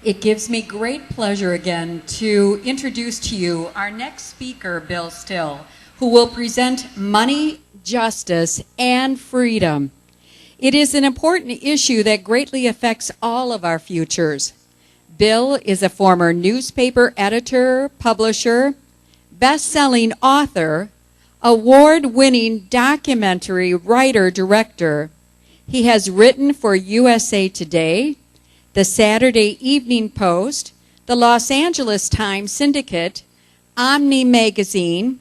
It gives me great pleasure again to introduce to you our next speaker, Bill Still, who will present Money, Justice, and Freedom. It is an important issue that greatly affects all of our futures. Bill is a former newspaper editor, publisher, best-selling author, award-winning documentary writer-director. He has written for USA Today, the Saturday Evening Post, the Los Angeles Times Syndicate, Omni Magazine.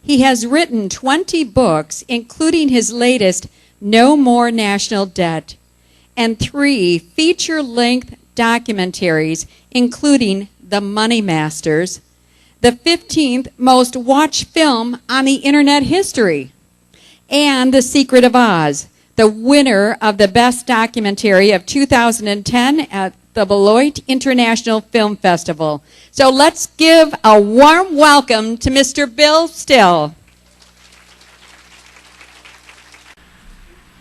He has written 20 books, including his latest, No More National Debt, and 3 feature-length documentaries, including The Money Masters, the 15th most watched film on the internet history, and The Secret of Oz, the winner of the Best Documentary of 2010 at the Beloit International Film Festival. So let's give a warm welcome to Mr. Bill Still.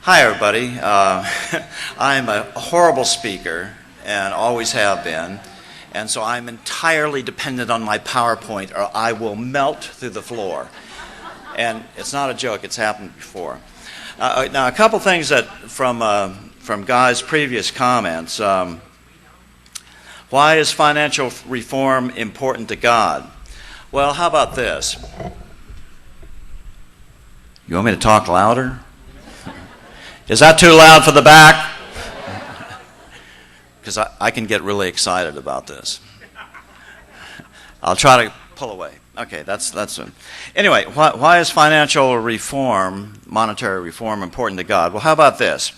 Hi, everybody. I'm a horrible speaker and always have been, and so I'm entirely dependent on my PowerPoint or I will melt through the floor. And it's not a joke, it's happened before. Now, a couple things that from Guy's previous comments. Why is financial reform important to God? Well, how about this? You want me to talk louder? Is that too loud for the back? Because I can get really excited about this. I'll try to pull away. Okay, that's anyway, why is financial reform, monetary reform, important to God? Well, how about this?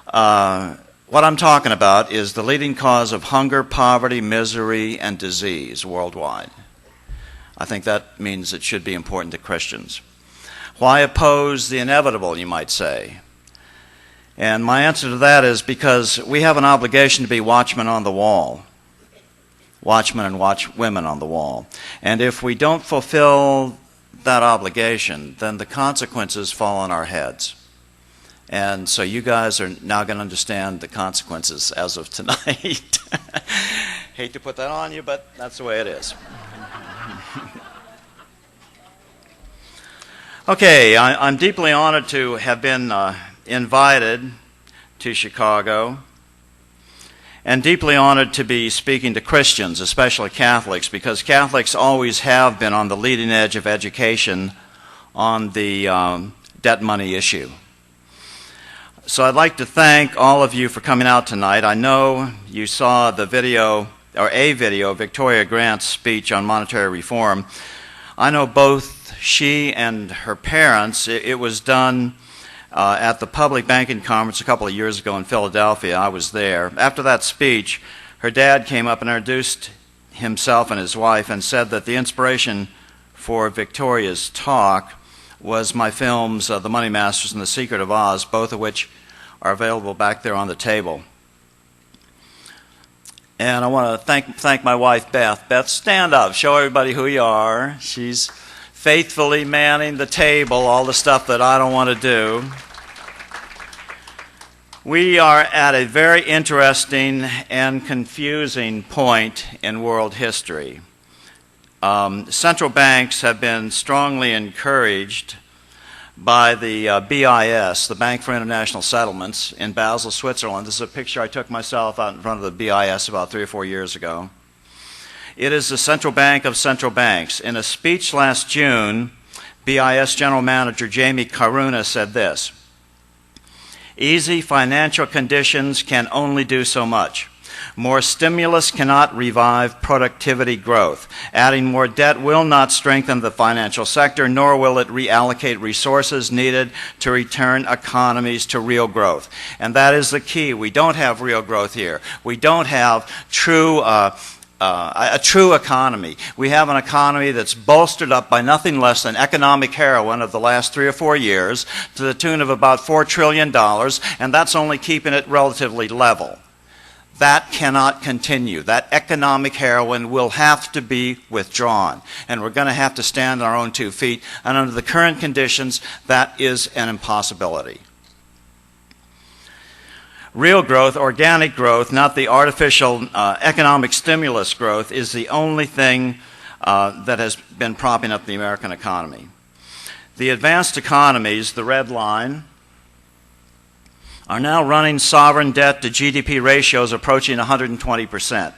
What I'm talking about is the leading cause of hunger, poverty, misery, and disease worldwide. I think that means it should be important to Christians. Why oppose the inevitable, you might say? And my answer to that is because we have an obligation to be watchmen on the wall. Watchmen and watchwomen on the wall. And if we don't fulfill that obligation, then the consequences fall on our heads. And so you guys are now going to understand the consequences as of tonight. Hate to put that on you, but that's the way it is. Okay, I'm deeply honored to have been invited to Chicago, and deeply honored to be speaking to Christians, especially Catholics, because Catholics always have been on the leading edge of education on the debt money issue. So I'd like to thank all of you for coming out tonight. I know you saw the video, or a video, of Victoria Grant's speech on monetary reform. I know both she and her parents. It was done at the Public Banking Conference a couple of years ago in Philadelphia. I was there. After that speech, her dad came up and introduced himself and his wife and said that the inspiration for Victoria's talk was my films, The Money Masters and The Secret of Oz, both of which are available back there on the table. And I want to thank my wife, Beth. Beth, stand up. Show everybody who you are. She's faithfully manning the table, all the stuff that I don't want to do. We are at a very interesting and confusing point in world history. Central banks have been strongly encouraged by the BIS, the Bank for International Settlements, in Basel, Switzerland. This is a picture I took myself out in front of the BIS about 3 or 4 years ago. It is the central bank of central banks. In a speech last June, BIS General Manager Jamie Karuna said this: "Easy financial conditions can only do so much. More stimulus cannot revive productivity growth. Adding more debt will not strengthen the financial sector, nor will it reallocate resources needed to return economies to real growth." And that is the key. We don't have real growth here. We don't have a true economy. We have an economy that's bolstered up by nothing less than economic heroin of the last 3 or 4 years to the tune of about $4 trillion, and that's only keeping it relatively level. That cannot continue. That economic heroin will have to be withdrawn, and we're going to have to stand on our own 2 feet, and under the current conditions, that is an impossibility. Real growth, organic growth, not the artificial economic stimulus growth, is the only thing that has been propping up the American economy. The advanced economies, the red line, are now running sovereign debt to GDP ratios approaching 120%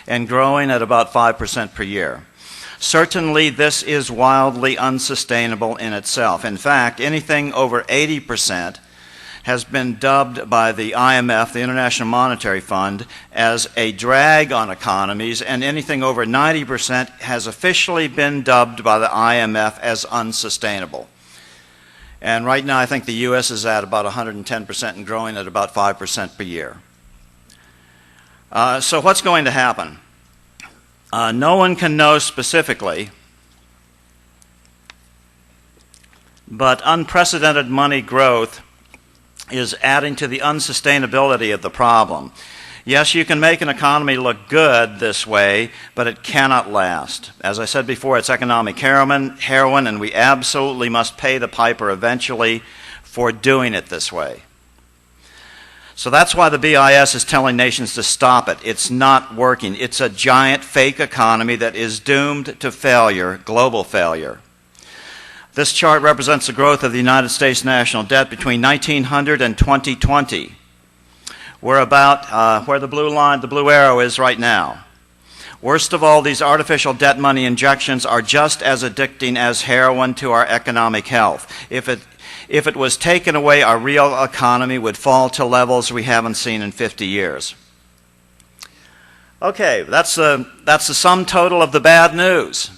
and growing at about 5% per year. Certainly, this is wildly unsustainable in itself. In fact, anything over 80% has been dubbed by the IMF, the International Monetary Fund, as a drag on economies, and anything over 90% has officially been dubbed by the IMF as unsustainable. And right now, I think the U.S. is at about 110% and growing at about 5% per year. So what's going to happen? No one can know specifically, but unprecedented money growth is adding to the unsustainability of the problem. Yes, you can make an economy look good this way, but it cannot last. As I said before, it's economic heroin, and we absolutely must pay the piper eventually for doing it this way. So that's why the BIS is telling nations to stop it. It's not working. It's a giant fake economy that is doomed to failure, global failure. This chart represents the growth of the United States national debt between 1900 and 2020. We're about where the blue line, the blue arrow is right now. Worst of all, these artificial debt money injections are just as addicting as heroin to our economic health. If it was taken away, our real economy would fall to levels we haven't seen in 50 years. Okay, that's the sum total of the bad news.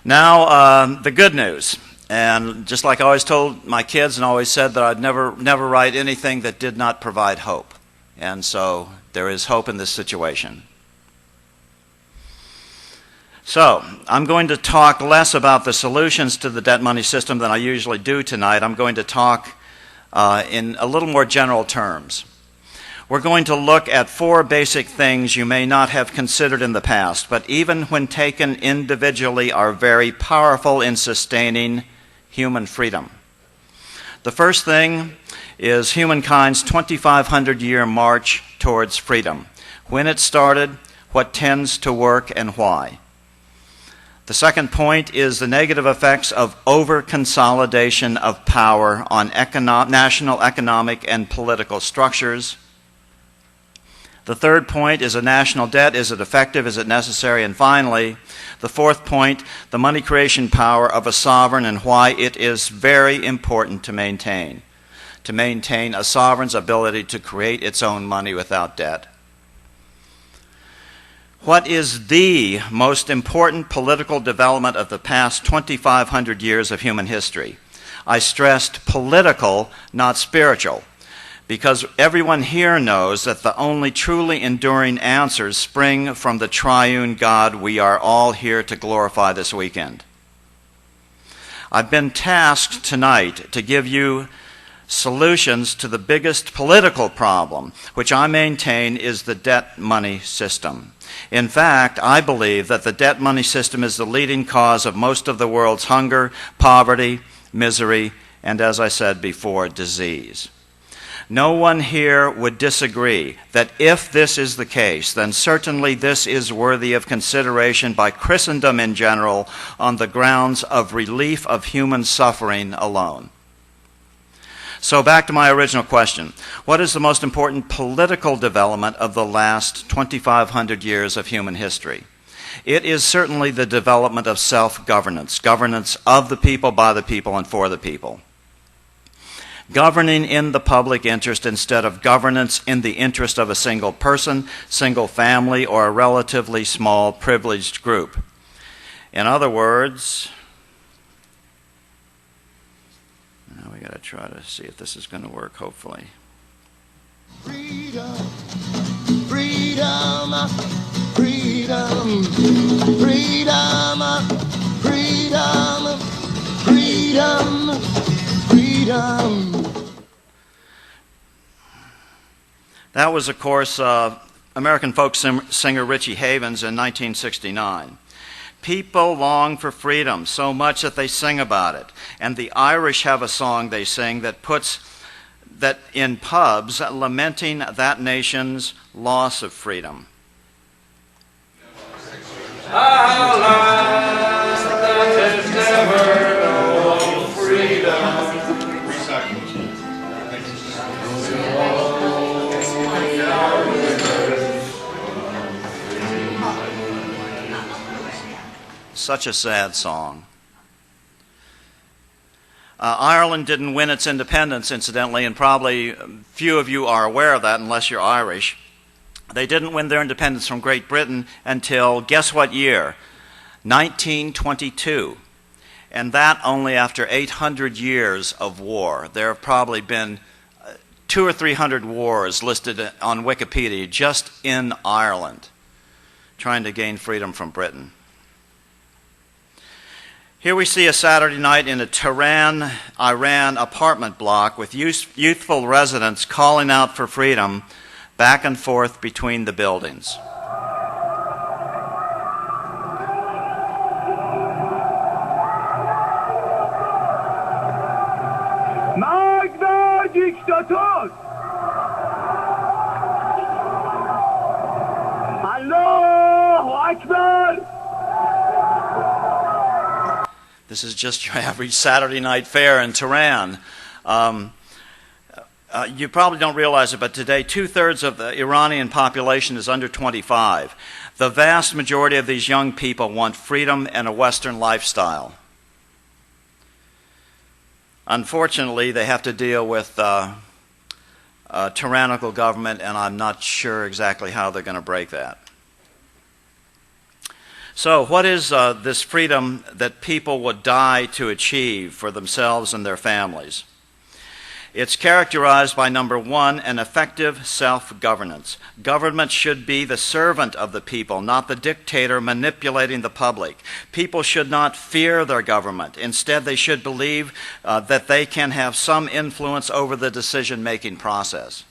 Now, the good news. And just like I always told my kids and always said that I'd never write anything that did not provide hope. And so there is hope in this situation. So I'm going to talk less about the solutions to the debt money system than I usually do tonight. I'm going to talk in a little more general terms. We're going to look at 4 basic things you may not have considered in the past, but even when taken individually are very powerful in sustaining human freedom. The first thing is humankind's 2,500-year march towards freedom. When it started, what tends to work, and why. The second point is the negative effects of over-consolidation of power on national economic and political structures. The third point is a national debt. Is it effective? Is it necessary? And finally, the fourth point, the money creation power of a sovereign and why it is very important to maintain a sovereign's ability to create its own money without debt. What is the most important political development of the past 2,500 years of human history? I stressed political, not spiritual, because everyone here knows that the only truly enduring answers spring from the triune God we are all here to glorify this weekend. I've been tasked tonight to give you solutions to the biggest political problem, which I maintain is the debt money system. In fact, I believe that the debt money system is the leading cause of most of the world's hunger, poverty, misery, and, as I said before, disease. No one here would disagree that if this is the case, then certainly this is worthy of consideration by Christendom in general on the grounds of relief of human suffering alone. So back to my original question. What is the most important political development of the last 2,500 years of human history? It is certainly the development of self-governance, governance of the people, by the people, and for the people. Governing in the public interest instead of governance in the interest of a single person, single family, or a relatively small privileged group. In other words, now we got to try to see if this is going to work, hopefully. Freedom, freedom, freedom, freedom, freedom, freedom, freedom. That was, of course, American folk singer Richie Havens in 1969. People long for freedom so much that they sing about it. And the Irish have a song they sing that puts that in pubs lamenting that nation's loss of freedom. Our land that has never known freedom. Such a sad song. Ireland didn't win its independence, incidentally, and probably few of you are aware of that unless you're Irish. They didn't win their independence from Great Britain until, guess what year? 1922. And that only after 800 years of war. There have probably been 200 or 300 wars listed on Wikipedia just in Ireland, trying to gain freedom from Britain. Here we see a Saturday night in a Tehran, Iran apartment block with youthful residents calling out for freedom back and forth between the buildings. Magna dictator! Allahu Akbar! This is just your average Saturday night fare in Tehran. You probably don't realize it, but today 2/3 of the Iranian population is under 25. The vast majority of these young people want freedom and a Western lifestyle. Unfortunately, they have to deal with a tyrannical government, and I'm not sure exactly how they're going to break that. So what is this freedom that people would die to achieve for themselves and their families? It's characterized by, number one, an effective self-governance. Government should be the servant of the people, not the dictator manipulating the public. People should not fear their government. Instead, they should believe that they can have some influence over the decision-making process.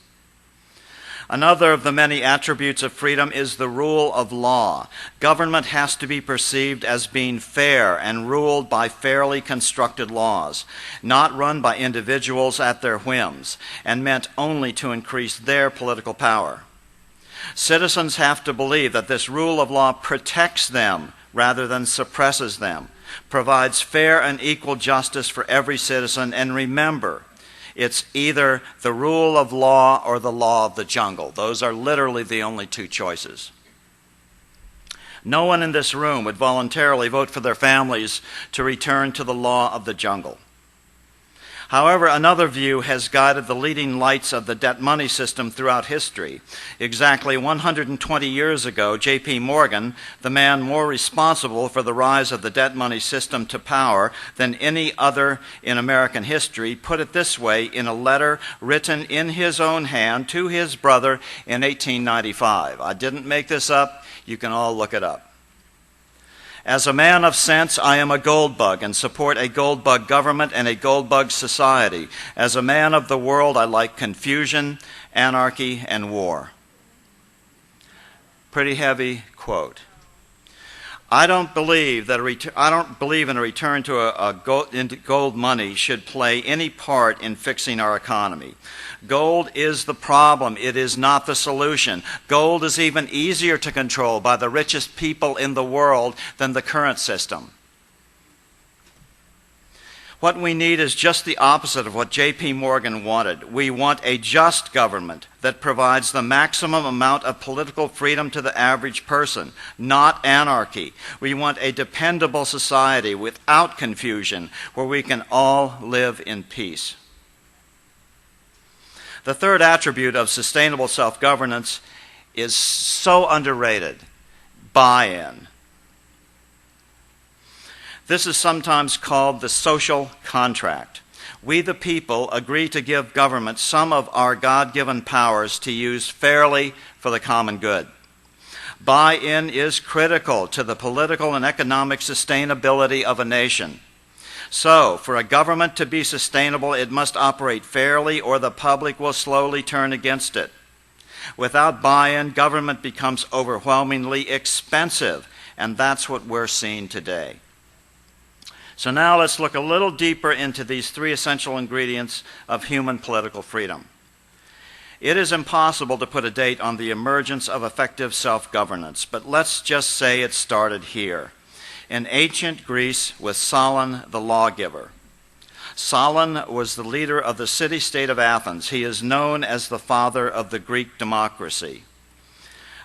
Another of the many attributes of freedom is the rule of law. Government has to be perceived as being fair and ruled by fairly constructed laws, not run by individuals at their whims, and meant only to increase their political power. Citizens have to believe that this rule of law protects them rather than suppresses them, provides fair and equal justice for every citizen, and remember, it's either the rule of law or the law of the jungle. Those are literally the only two choices. No one in this room would voluntarily vote for their families to return to the law of the jungle. However, another view has guided the leading lights of the debt money system throughout history. Exactly 120 years ago, J.P. Morgan, the man more responsible for the rise of the debt money system to power than any other in American history, put it this way in a letter written in his own hand to his brother in 1895. I didn't make this up. You can all look it up. As a man of sense, I am a gold bug and support a gold bug government and a gold bug society. As a man of the world, I like confusion, anarchy, and war. Pretty heavy quote. I don't believe in a return to gold money should play any part in fixing our economy. Gold is the problem. It is not the solution. Gold is even easier to control by the richest people in the world than the current system. What we need is just the opposite of what J.P. Morgan wanted. We want a just government that provides the maximum amount of political freedom to the average person, not anarchy. We want a dependable society without confusion, where we can all live in peace. The third attribute of sustainable self-governance is so underrated: buy-in. This is sometimes called the social contract. We, the people, agree to give government some of our God-given powers to use fairly for the common good. Buy-in is critical to the political and economic sustainability of a nation. So, for a government to be sustainable, it must operate fairly, or the public will slowly turn against it. Without buy-in, government becomes overwhelmingly expensive, and that's what we're seeing today. So now let's look a little deeper into these three essential ingredients of human political freedom. It is impossible to put a date on the emergence of effective self-governance, but let's just say it started here, in ancient Greece with Solon the lawgiver. Solon was the leader of the city-state of Athens. He is known as the father of the Greek democracy.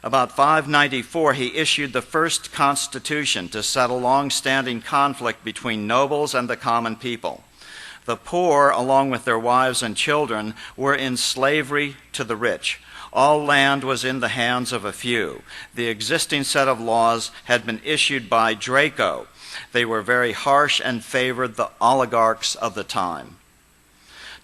About 594, he issued the first constitution to settle long-standing conflict between nobles and the common people. The poor, along with their wives and children, were in slavery to the rich. All land was in the hands of a few. The existing set of laws had been issued by Draco. They were very harsh and favored the oligarchs of the time.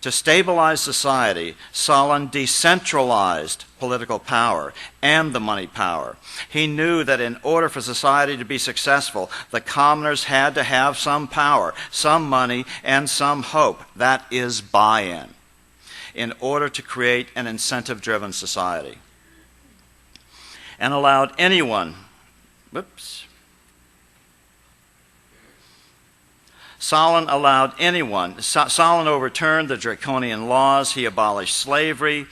To stabilize society, Solon decentralized political power and the money power. He knew that in order for society to be successful, the commoners had to have some power, some money, and some hope. That is buy-in, in order to create an incentive-driven society. And allowed anyone, Solon overturned the draconian laws. He abolished slavery.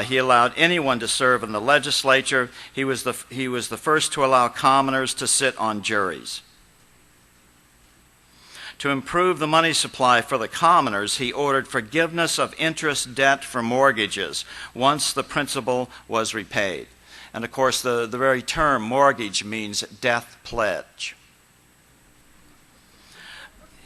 He allowed anyone to serve in the legislature. He was the first to allow commoners to sit on juries. To improve the money supply for the commoners, he ordered forgiveness of interest debt for mortgages once the principal was repaid. And of course, the very term mortgage means death pledge.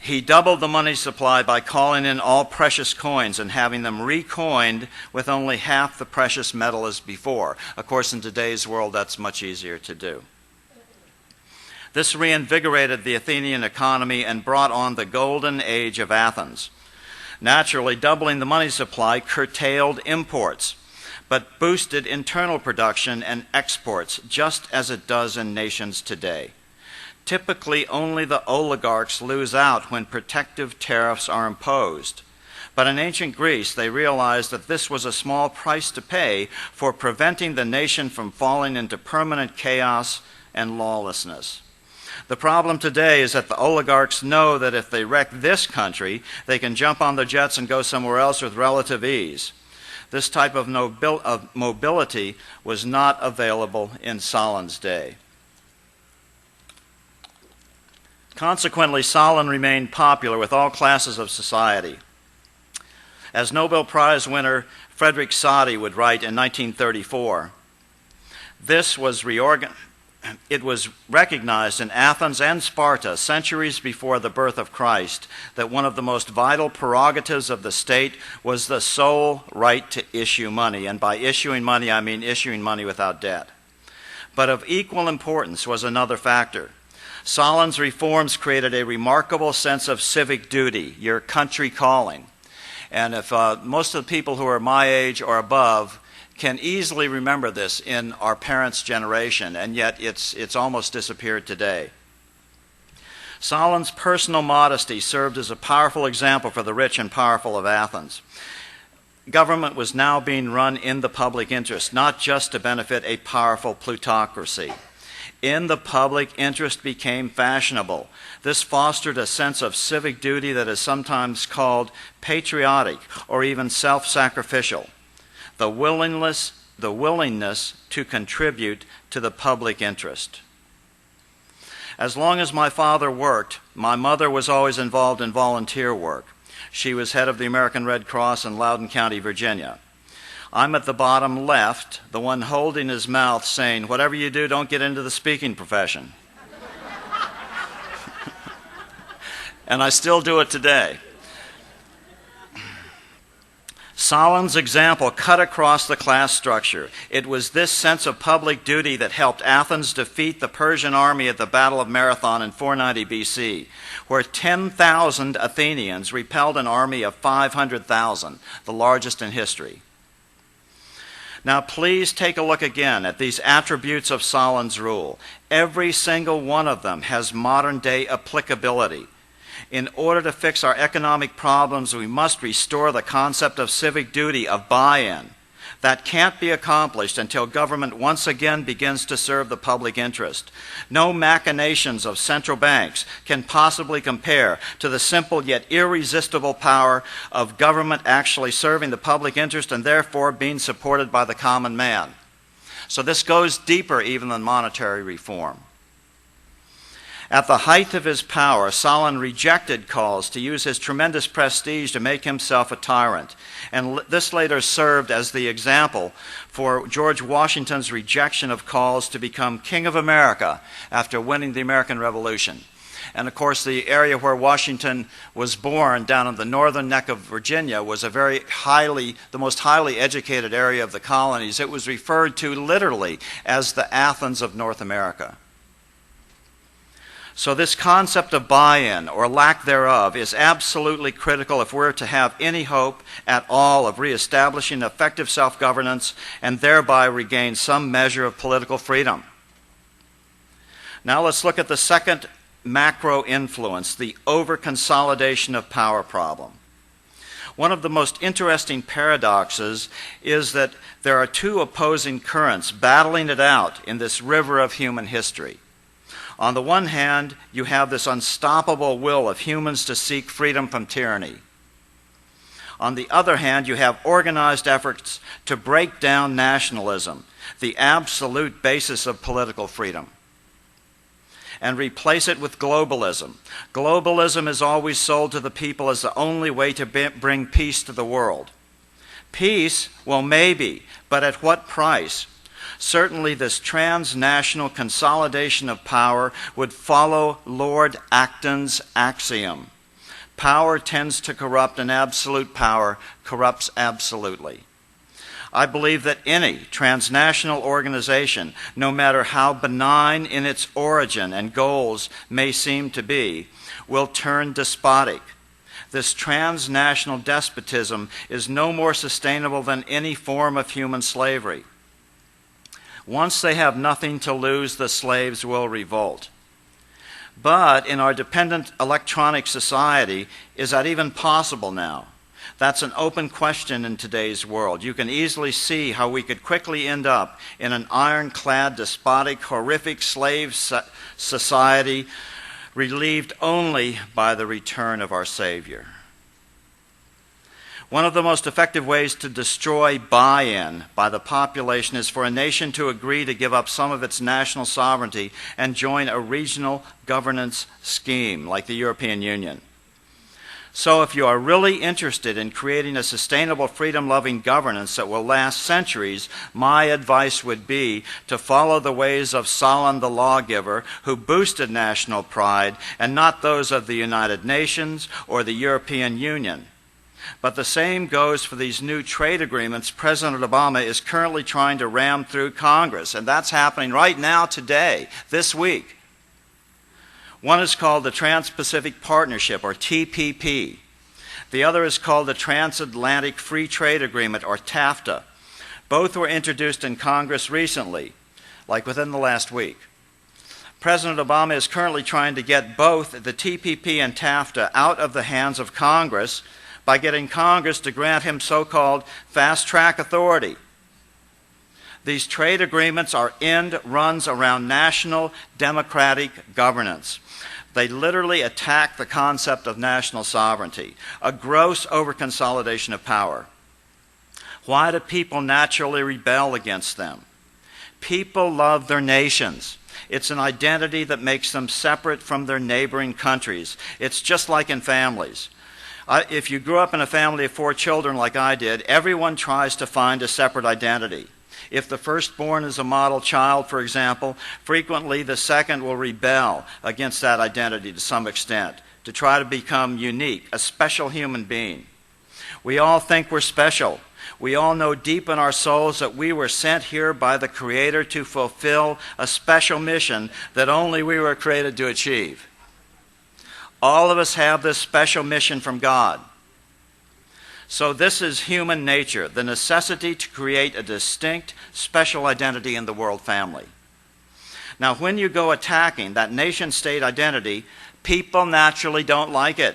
He doubled the money supply by calling in all precious coins and having them recoined with only half the precious metal as before. Of course, in today's world, that's much easier to do. This reinvigorated the Athenian economy and brought on the golden age of Athens. Naturally, doubling the money supply curtailed imports, but boosted internal production and exports, just as it does in nations today. Typically, only the oligarchs lose out when protective tariffs are imposed. But in ancient Greece, they realized that this was a small price to pay for preventing the nation from falling into permanent chaos and lawlessness. The problem today is that the oligarchs know that if they wreck this country, they can jump on their jets and go somewhere else with relative ease. This type of mobility was not available in Solon's day. Consequently, Solon remained popular with all classes of society. As Nobel Prize winner Frederick Soddy would write in 1934, it was recognized in Athens and Sparta centuries before the birth of Christ that one of the most vital prerogatives of the state was the sole right to issue money. And by issuing money, I mean issuing money without debt. But of equal importance was another factor. Solon's reforms created a remarkable sense of civic duty, your country calling. And if most of the people who are my age or above can easily remember this in our parents' generation, and yet it's almost disappeared today. Solon's personal modesty served as a powerful example for the rich and powerful of Athens. Government was now being run in the public interest, not just to benefit a powerful plutocracy. In the public interest became fashionable. This fostered a sense of civic duty that is sometimes called patriotic or even self-sacrificial. The willingness to contribute to the public interest. As long as my father worked, my mother was always involved in volunteer work. She was head of the American Red Cross in Loudoun County, Virginia. I'm at the bottom left, the one holding his mouth saying, whatever you do, don't get into the speaking profession. And I still do it today. Solon's example cut across the class structure. It was this sense of public duty that helped Athens defeat the Persian army at the Battle of Marathon in 490 BC, where 10,000 Athenians repelled an army of 500,000, the largest in history. Now please take a look again at these attributes of Solon's rule. Every single one of them has modern-day applicability. In order to fix our economic problems, we must restore the concept of civic duty, of buy-in. That can't be accomplished until government once again begins to serve the public interest. No machinations of central banks can possibly compare to the simple yet irresistible power of government actually serving the public interest and therefore being supported by the common man. So this goes deeper even than monetary reform. At the height of his power, Stalin rejected calls to use his tremendous prestige to make himself a tyrant. And this later served as the example for George Washington's rejection of calls to become King of America after winning the American Revolution. And of course, the area where Washington was born, down in the northern neck of Virginia, was the most highly educated area of the colonies. It was referred to literally as the Athens of North America. So this concept of buy-in, or lack thereof, is absolutely critical if we're to have any hope at all of reestablishing effective self-governance and thereby regain some measure of political freedom. Now let's look at the second macro influence, the over-consolidation of power problem. One of the most interesting paradoxes is that there are two opposing currents battling it out in this river of human history. On the one hand, you have this unstoppable will of humans to seek freedom from tyranny. On the other hand, you have organized efforts to break down nationalism, the absolute basis of political freedom, and replace it with globalism. Globalism is always sold to the people as the only way to bring peace to the world. Peace, well, maybe, but at what price? Certainly this transnational consolidation of power would follow Lord Acton's axiom. Power tends to corrupt, and absolute power corrupts absolutely. I believe that any transnational organization, no matter how benign in its origin and goals may seem to be, will turn despotic. This transnational despotism is no more sustainable than any form of human slavery. Once they have nothing to lose, the slaves will revolt. But in our dependent electronic society, is that even possible now? That's an open question in today's world. You can easily see how we could quickly end up in an ironclad, despotic, horrific slave society, relieved only by the return of our Savior. One of the most effective ways to destroy buy-in by the population is for a nation to agree to give up some of its national sovereignty and join a regional governance scheme like the European Union. So if you are really interested in creating a sustainable, freedom-loving governance that will last centuries, my advice would be to follow the ways of Stalin the lawgiver, who boosted national pride, and not those of the United Nations or the European Union. But the same goes for these new trade agreements President Obama is currently trying to ram through Congress, and that's happening right now, today, this week. One is called the Trans-Pacific Partnership, or TPP. The other is called the Transatlantic Free Trade Agreement, or TAFTA. Both were introduced in Congress recently, like within the last week. President Obama is currently trying to get both the TPP and TAFTA out of the hands of Congress by getting Congress to grant him so-called fast-track authority. These trade agreements are end runs around national democratic governance. They literally attack the concept of national sovereignty, a gross overconsolidation of power. Why do people naturally rebel against them? People love their nations. It's an identity that makes them separate from their neighboring countries. It's just like in families. If you grew up in a family of 4 children like I did, everyone tries to find a separate identity. If the firstborn is a model child, for example, frequently the second will rebel against that identity to some extent, to try to become unique, a special human being. We all think we're special. We all know deep in our souls that we were sent here by the Creator to fulfill a special mission that only we were created to achieve. All of us have this special mission from God. So this is human nature, the necessity to create a distinct, special identity in the world family. Now, when you go attacking that nation-state identity, people naturally don't like it.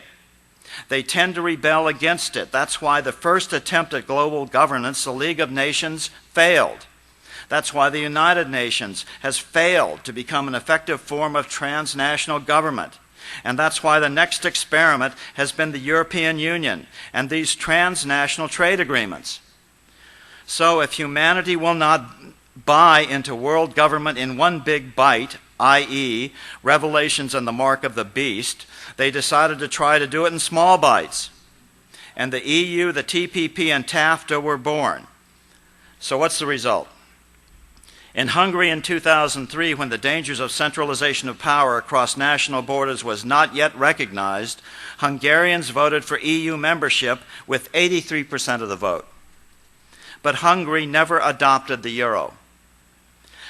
They tend to rebel against it. That's why the first attempt at global governance, the League of Nations, failed. That's why the United Nations has failed to become an effective form of transnational government. And that's why the next experiment has been the European Union and these transnational trade agreements. So if humanity will not buy into world government in one big bite, i.e., Revelations and the Mark of the Beast, they decided to try to do it in small bites. And the EU, the TPP, and TAFTA were born. So what's the result? In Hungary in 2003, when the dangers of centralization of power across national borders was not yet recognized, Hungarians voted for EU membership with 83% of the vote. But Hungary never adopted the euro.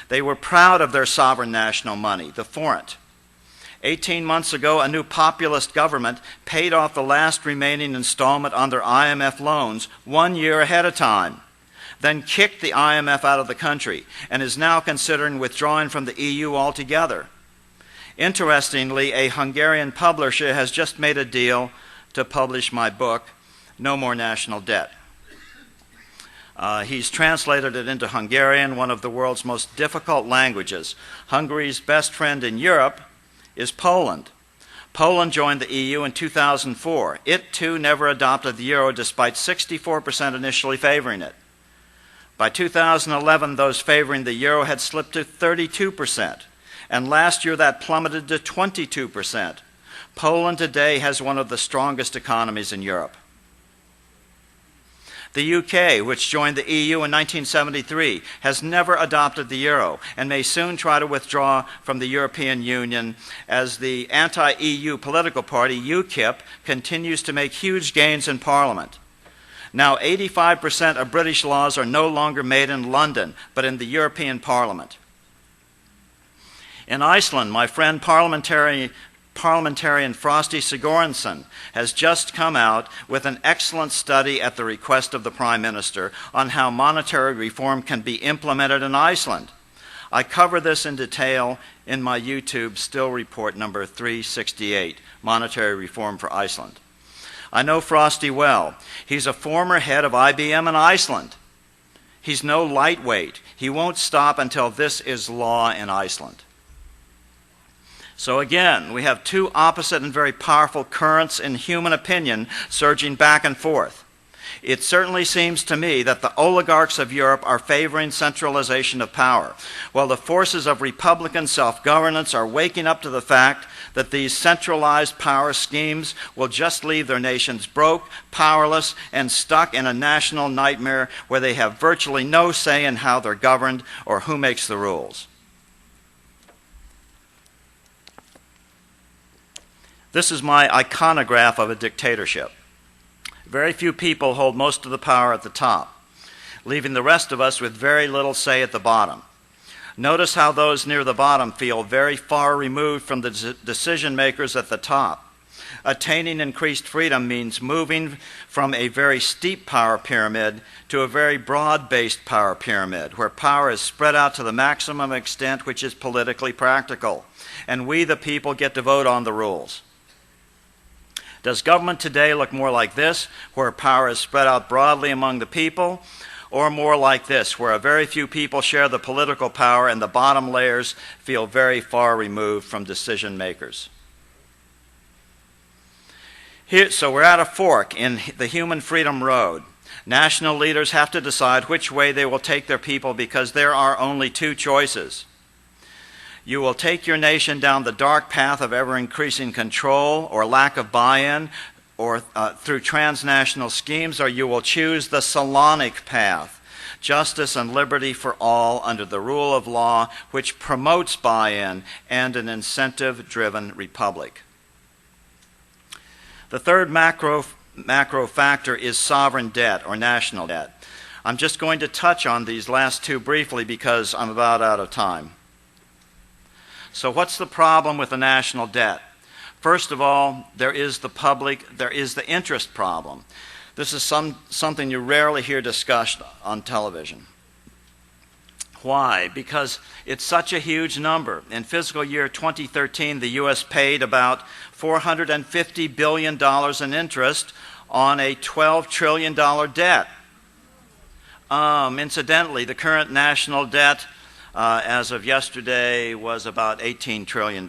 They were proud of their sovereign national money, the forint. 18 months ago, a new populist government paid off the last remaining installment on their IMF loans 1 year ahead of time, then kicked the IMF out of the country, and is now considering withdrawing from the EU altogether. Interestingly, a Hungarian publisher has just made a deal to publish my book, No More National Debt. He's translated it into Hungarian, one of the world's most difficult languages. Hungary's best friend in Europe is Poland. Poland joined the EU in 2004. It, too, never adopted the euro despite 64% initially favoring it. By 2011, those favoring the euro had slipped to 32%, and last year that plummeted to 22%. Poland today has one of the strongest economies in Europe. The UK, which joined the EU in 1973, has never adopted the euro and may soon try to withdraw from the European Union as the anti-EU political party, UKIP, continues to make huge gains in Parliament. Now, 85% of British laws are no longer made in London, but in the European Parliament. In Iceland, my friend parliamentarian Frosti Sigurðsson has just come out with an excellent study at the request of the Prime Minister on how monetary reform can be implemented in Iceland. I cover this in detail in my YouTube Still Report number 368, Monetary Reform for Iceland. I know Frosti well. He's a former head of IBM in Iceland. He's no lightweight. He won't stop until this is law in Iceland. So again, we have two opposite and very powerful currents in human opinion surging back and forth. It certainly seems to me that the oligarchs of Europe are favoring centralization of power, while the forces of Republican self-governance are waking up to the fact that these centralized power schemes will just leave their nations broke, powerless, and stuck in a national nightmare where they have virtually no say in how they're governed or who makes the rules. This is my iconograph of a dictatorship. Very few people hold most of the power at the top, leaving the rest of us with very little say at the bottom. Notice how those near the bottom feel very far removed from the decision makers at the top. Attaining increased freedom means moving from a very steep power pyramid to a very broad-based power pyramid, where power is spread out to the maximum extent which is politically practical, and we, the people, get to vote on the rules. Does government today look more like this, where power is spread out broadly among the people, or more like this, where a very few people share the political power and the bottom layers feel very far removed from decision makers? So we're at a fork in the human freedom road. National leaders have to decide which way they will take their people because there are only two choices. You will take your nation down the dark path of ever-increasing control or lack of buy-in or through transnational schemes, or you will choose the Solonic path, justice and liberty for all under the rule of law, which promotes buy-in and an incentive-driven republic. The third macro factor is sovereign debt or national debt. I'm just going to touch on these last two briefly because I'm about out of time. So what's the problem with the national debt? First of all, there is the interest problem. This is something you rarely hear discussed on television. Why? Because it's such a huge number. In fiscal year 2013, the U.S. paid about $450 billion in interest on a $12 trillion debt. Incidentally, the current national debt as of yesterday was about $18 trillion.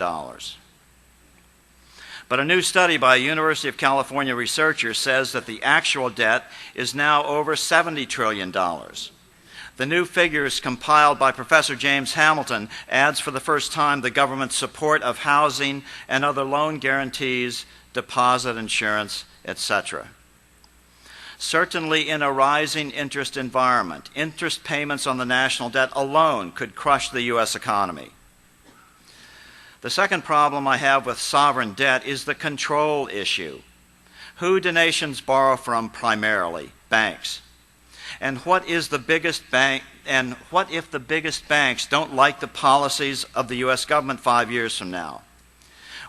But a new study by a University of California researcher says that the actual debt is now over $70 trillion. The new figures compiled by Professor James Hamilton adds for the first time the government's support of housing and other loan guarantees, deposit insurance, etc. Certainly in a rising interest environment, interest payments on the national debt alone could crush the U.S. economy. The second problem I have with sovereign debt is the control issue. Who do nations borrow from primarily? Banks. And what is the biggest bank? And what if the biggest banks don't like the policies of the U.S. government 5 years from now?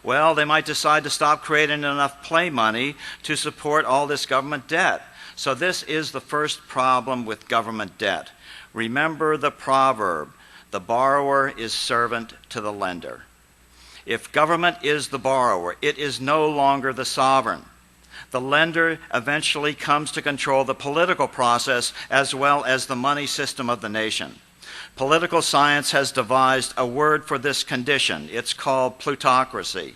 Well, they might decide to stop creating enough play money to support all this government debt. So this is the first problem with government debt. Remember the proverb, the borrower is servant to the lender. If government is the borrower, it is no longer the sovereign. The lender eventually comes to control the political process as well as the money system of the nation. Political science has devised a word for this condition. It's called plutocracy.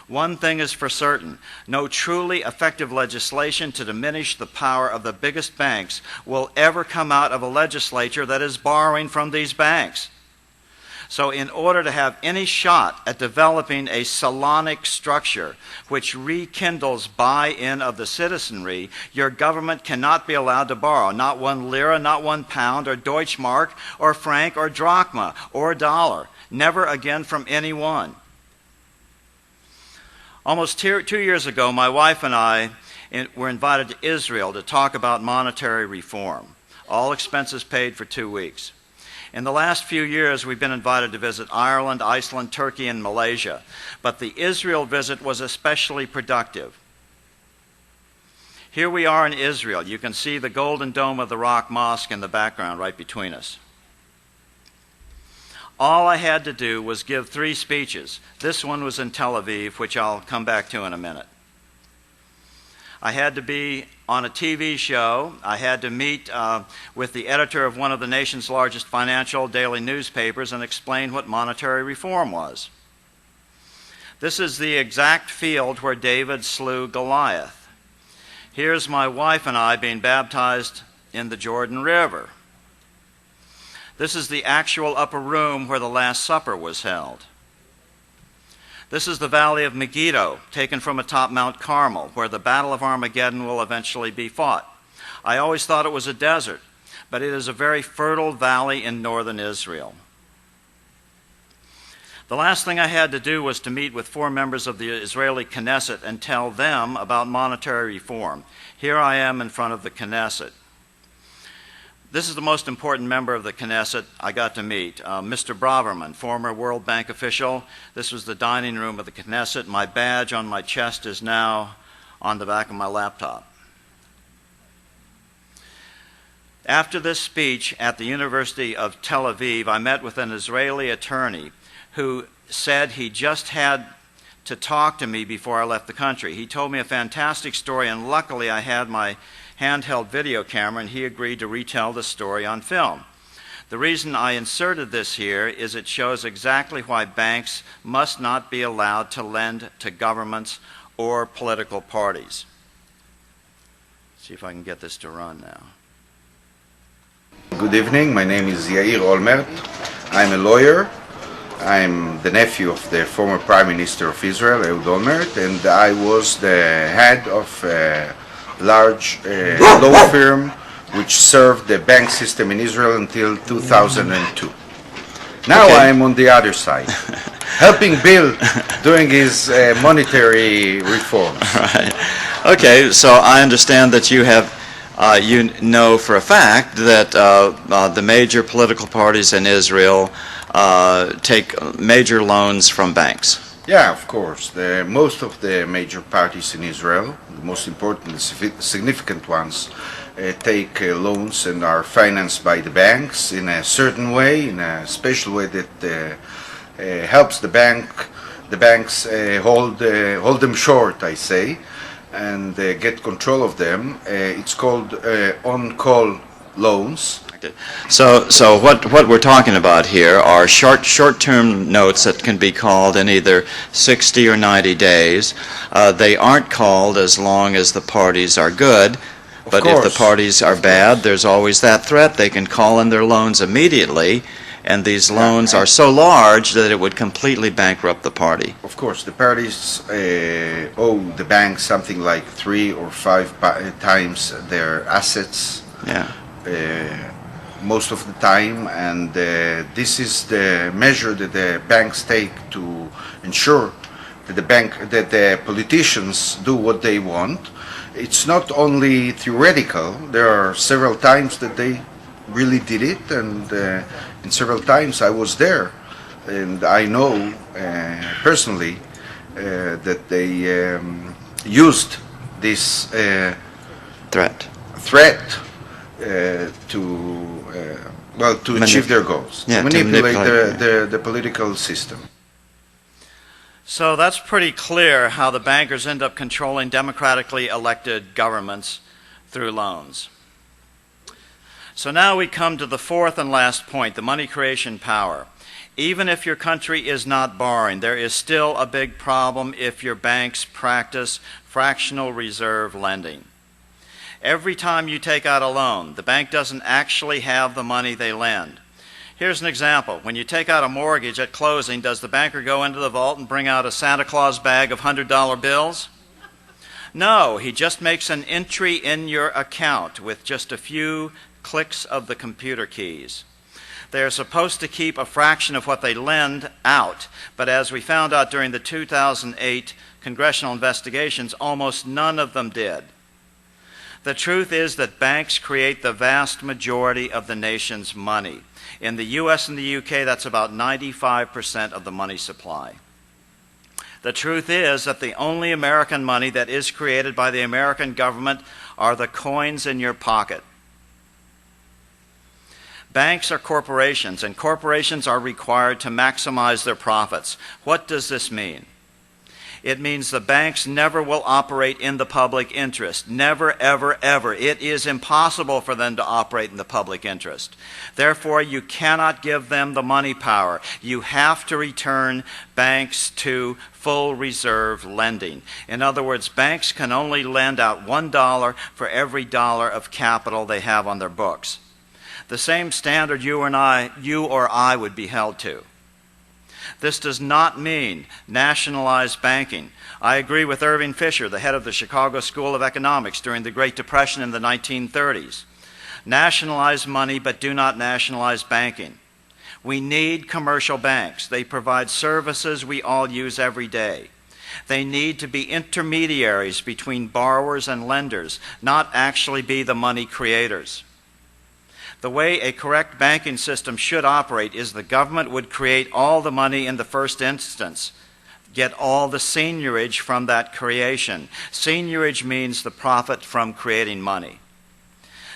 One thing is for certain, no truly effective legislation to diminish the power of the biggest banks will ever come out of a legislature that is borrowing from these banks. So in order to have any shot at developing a Solonic structure which rekindles buy-in of the citizenry, your government cannot be allowed to borrow, not 1 lira, not 1 pound, or Deutschmark, or franc, or drachma, or dollar, never again from anyone. Almost 2 years ago, my wife and I were invited to Israel to talk about monetary reform, all expenses paid for 2 weeks. In the last few years, we've been invited to visit Ireland, Iceland, Turkey, and Malaysia. But the Israel visit was especially productive. Here we are in Israel. You can see the golden dome of the Rock Mosque in the background right between us. All I had to do was give 3 speeches. This one was in Tel Aviv, which I'll come back to in a minute. I had to be on a TV show. I had to meet with the editor of one of the nation's largest financial daily newspapers and explain what monetary reform was. This is the exact field where David slew Goliath. Here's my wife and I being baptized in the Jordan River. This is the actual upper room where the Last Supper was held. This is the Valley of Megiddo, taken from atop Mount Carmel, where the Battle of Armageddon will eventually be fought. I always thought it was a desert, but it is a very fertile valley in northern Israel. The last thing I had to do was to meet with 4 members of the Israeli Knesset and tell them about monetary reform. Here I am in front of the Knesset. This is the most important member of the Knesset I got to meet, Mr. Braverman, former World Bank official. This was the dining room of the Knesset. My badge on my chest is now on the back of my laptop. After this speech at the University of Tel Aviv, I met with an Israeli attorney who said he just had to talk to me before I left the country. He told me a fantastic story, and luckily I had my handheld video camera, and he agreed to retell the story on film. The reason I inserted this here is it shows exactly why banks must not be allowed to lend to governments or political parties. Let's see if I can get this to run now. Good evening, my name is Yair Olmert. I'm a lawyer. I'm the nephew of the former Prime Minister of Israel, Ehud Olmert, and I was the head of large law firm which served the bank system in Israel until 2002. Now Okay. I am on the other side, helping Bill doing his monetary reforms. Right. Okay, so I understand that you have, you know for a fact that the major political parties in Israel take major loans from banks. Yeah, of course. Most of the major parties in Israel, the most important, significant ones, take loans and are financed by the banks in a certain way, in a special way that helps the banks hold them short, I say, and get control of them. It's called on-call loans. So what we're talking about here are short-term notes that can be called in either 60 or 90 days. They aren't called as long as the parties are good, but if the parties are bad, there's always that threat. They can call in their loans immediately, and these loans are so large that it would completely bankrupt the party. Of course, the parties owe the bank something like 3 or 5 times their assets. Yeah. Most of the time, and this is the measure that the banks take to ensure that the politicians do what they want. It's not only theoretical. There are several times that they really did it, and in several times I was there, and I know personally that they used this threat to achieve their goals, to manipulate the political system. So that's pretty clear how the bankers end up controlling democratically elected governments through loans. So now we come to the fourth and last point, the money creation power. Even if your country is not borrowing, there is still a big problem if your banks practice fractional reserve lending. Every time you take out a loan, the bank doesn't actually have the money they lend. Here's an example. When you take out a mortgage at closing, does the banker go into the vault and bring out a Santa Claus bag of $100 bills? No, he just makes an entry in your account with just a few clicks of the computer keys. They're supposed to keep a fraction of what they lend out, but as we found out during the 2008 congressional investigations, almost none of them did. The truth is that banks create the vast majority of the nation's money. In the US and the UK, that's about 95% of the money supply. The truth is that the only American money that is created by the American government are the coins in your pocket. Banks are corporations, and corporations are required to maximize their profits. What does this mean? It means the banks never will operate in the public interest. Never, ever, ever. It is impossible for them to operate in the public interest. Therefore, you cannot give them the money power. You have to return banks to full reserve lending. In other words, banks can only lend out $1 for every dollar of capital they have on their books. The same standard you or I would be held to. This does not mean nationalized banking. I agree with Irving Fisher, the head of the Chicago School of Economics during the Great Depression in the 1930s. Nationalize money, but do not nationalize banking. We need commercial banks. They provide services we all use every day. They need to be intermediaries between borrowers and lenders, not actually be the money creators. The way a correct banking system should operate is the government would create all the money in the first instance, get all the seigniorage from that creation. Seigniorage means the profit from creating money.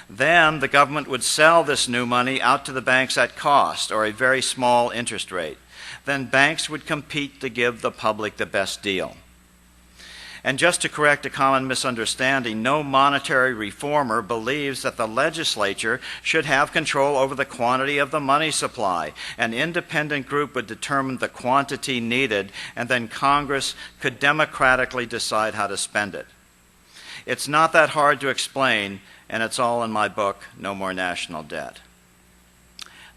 Then the government would sell this new money out to the banks at cost or a very small interest rate. Then banks would compete to give the public the best deal. And just to correct a common misunderstanding, no monetary reformer believes that the legislature should have control over the quantity of the money supply. An independent group would determine the quantity needed, and then Congress could democratically decide how to spend it. It's not that hard to explain, and it's all in my book, No More National Debt.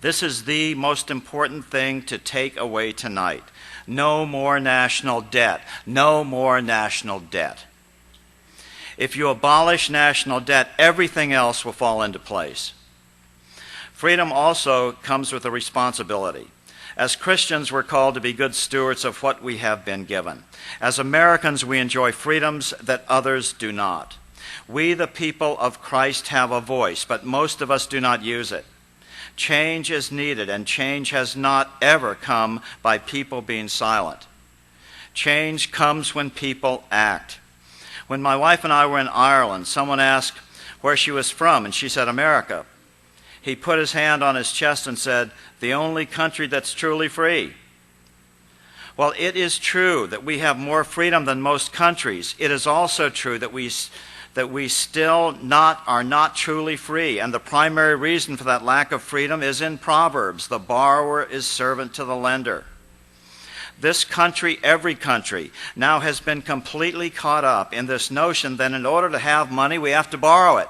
This is the most important thing to take away tonight. No more national debt. No more national debt. If you abolish national debt, everything else will fall into place. Freedom also comes with a responsibility. As Christians, we're called to be good stewards of what we have been given. As Americans, we enjoy freedoms that others do not. We, the people of Christ, have a voice, but most of us do not use it. Change is needed, and change has not ever come by people being silent. Change comes when people act. When my wife and I were in Ireland, someone asked, where she was from, and she said, America. He put his hand on his chest and said, the only country that's truly free. Well, it is true that we have more freedom than most countries. It is also true that we still are not truly free. And the primary reason for that lack of freedom is in Proverbs. The borrower is servant to the lender. This country, every country, now has been completely caught up in this notion that in order to have money, we have to borrow it.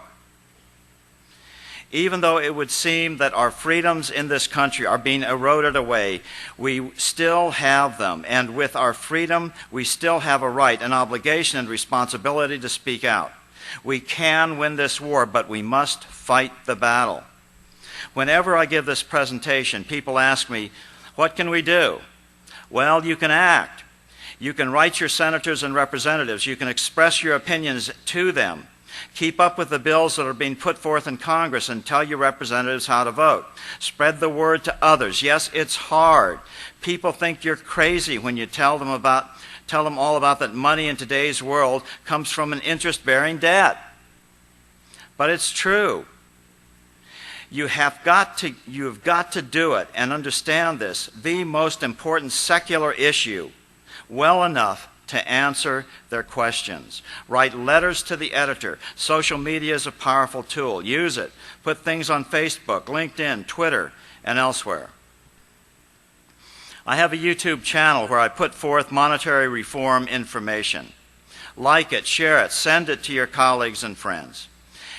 Even though it would seem that our freedoms in this country are being eroded away, we still have them. And with our freedom, we still have a right, an obligation, and responsibility to speak out. We can win this war, but we must fight the battle. Whenever I give this presentation, people ask me, what can we do? Well, you can act. You can write your senators and representatives. You can express your opinions to them. Keep up with the bills that are being put forth in Congress and tell your representatives how to vote. Spread the word to others. Yes, it's hard. People think you're crazy when you tell them all about that money in today's world comes from an interest-bearing debt. But it's true. You have got to do it and understand this, the most important secular issue, well enough to answer their questions. Write letters to the editor. Social media is a powerful tool. Use it. Put things on Facebook, LinkedIn, Twitter, and elsewhere. I have a YouTube channel where I put forth monetary reform information. Like it, share it, send it to your colleagues and friends.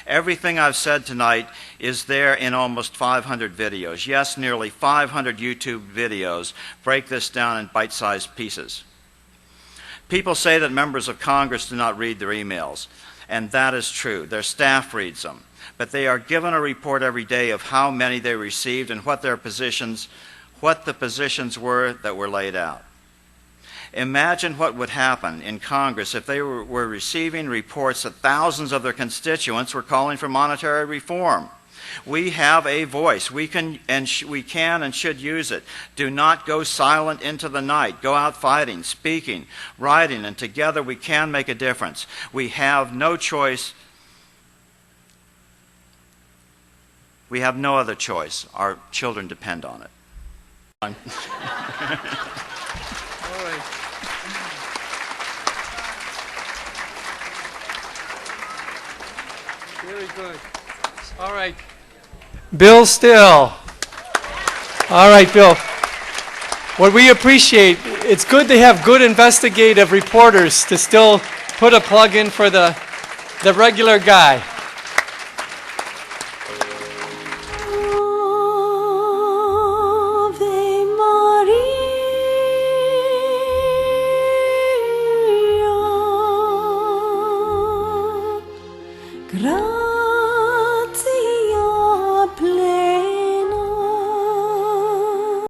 Everything I've said tonight is there in almost 500 videos. Yes, nearly 500 YouTube videos break this down in bite-sized pieces. People say that members of Congress do not read their emails, and that is true. Their staff reads them, but they are given a report every day of how many they received and what the positions were that were laid out. Imagine what would happen in Congress if they were receiving reports that thousands of their constituents were calling for monetary reform. We have a voice. We can and should use it. Do not go silent into the night. Go out fighting, speaking, writing, and together we can make a difference. We have no choice. We have no other choice. Our children depend on it. All right. Very good. All right. Bill Still. All right, Bill. What we appreciate, it's good to have good investigative reporters to still put a plug in for the regular guy.